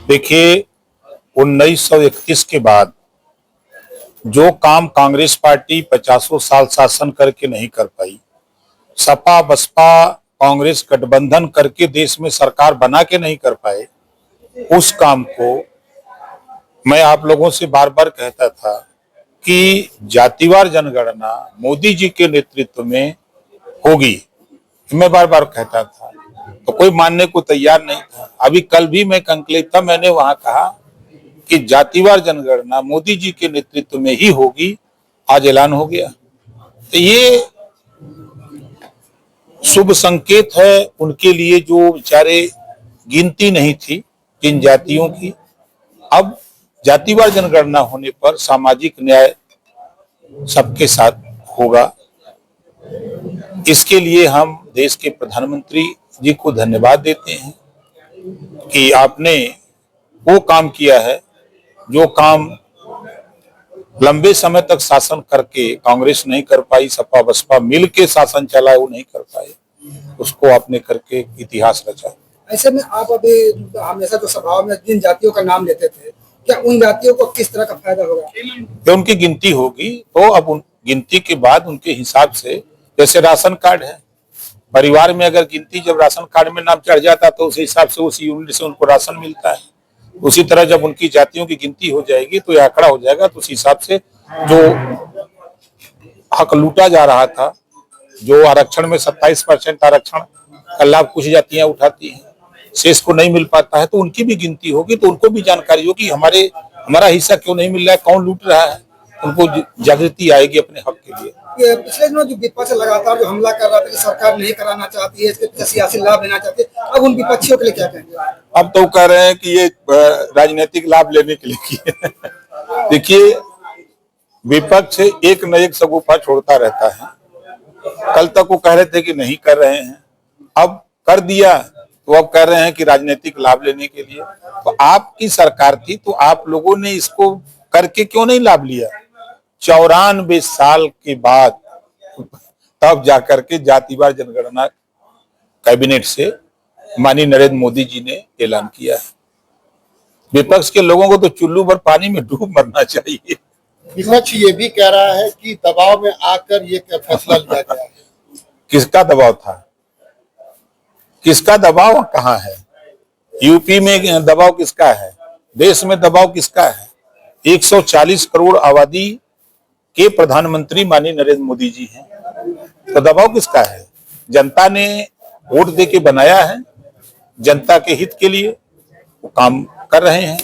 देखिए, 1931 के बाद जो काम कांग्रेस पार्टी 50 साल शासन करके नहीं कर पाई, सपा बसपा कांग्रेस गठबंधन करके देश में सरकार बना के नहीं कर पाए, उस काम को मैं आप लोगों से बार बार कहता था कि जातिवार जनगणना मोदी जी के नेतृत्व में होगी। मैं बार बार कहता था, तो कोई मानने को तैयार नहीं था। अभी कल भी मैं कंक्लेव था, मैंने वहां कहा कि जातिवार जनगणना मोदी जी के नेतृत्व में ही होगी। आज ऐलान हो गया, तो ये शुभ संकेत है उनके लिए जो बेचारे गिनती नहीं थी जिन जातियों की। अब जातिवार जनगणना होने पर सामाजिक न्याय सबके साथ होगा। इसके लिए हम देश के प्रधानमंत्री जी को धन्यवाद देते हैं कि आपने वो काम किया है जो काम लंबे समय तक शासन करके कांग्रेस नहीं कर पाई, सपा बसपा मिल के शासन चलाए, वो नहीं कर पाए, उसको आपने करके इतिहास रचा। ऐसे में आप अभी हमेशा तो सभाओं में जिन जातियों का नाम लेते थे, क्या उन जातियों को किस तरह का फायदा होगा? तो उनकी गिनती होगी, तो अब उन गिनती के बाद उनके हिसाब से, जैसे राशन कार्ड है, परिवार में अगर गिनती जब राशन कार्ड में नाम चढ़ जाता तो उस हिसाब से उस यूनिट से उनको राशन मिलता है। उसी तरह जब उनकी जातियों की गिनती हो जाएगी तो यह आंकड़ा हो जाएगा, तो उस हिसाब से जो हक लूटा जा रहा था, जो आरक्षण में 27% आरक्षण का लाभ कुछ जातियां उठाती हैं, शेष को नहीं मिल पाता है, तो उनकी भी गिनती होगी, तो उनको भी जानकारी होगी हमारा हिस्सा क्यों नहीं मिल रहा है, कौन लूट रहा है, उनको जागृति आएगी अपने हक के लिए। पिछले दिनों जो विपक्ष लगातार जो हमला कर रहा था कि सरकार नहीं कराना चाहती है, इसके सियासी लाभ लेना चाहती है, अब उन विपक्षियों के लिए क्या कहेंगे? अब तो कह रहे हैं कि ये राजनीतिक लाभ लेने के लिए किए। देखिए, विपक्ष एक न एक सगुफा छोड़ता रहता है। कल तक वो कह रहे थे कि नहीं कर रहे हैं, अब कर दिया तो अब कह रहे हैं कि राजनीतिक लाभ लेने के लिए। तो आपकी सरकार थी तो आप लोगों ने इसको करके क्यों नहीं लाभ लिया? 94 साल के बाद तब जाकर के जातिवार जनगणना कैबिनेट से माननीय नरेंद्र मोदी जी ने ऐलान किया है। विपक्ष के लोगों को तो चुल्लू भर पानी में डूब मरना चाहिए। विपक्ष ये भी कह रहा है कि दबाव में आकर ये फैसला लिया गया है। किसका दबाव था? किसका दबाव कहाँ है? यूपी में दबाव किसका है? देश में दबाव किसका है? 140 करोड़ आबादी के प्रधानमंत्री माननीय नरेंद्र मोदी जी हैं, तो दबाव किसका है? जनता ने वोट दे के बनाया है, जनता के हित के लिए वो काम कर रहे हैं।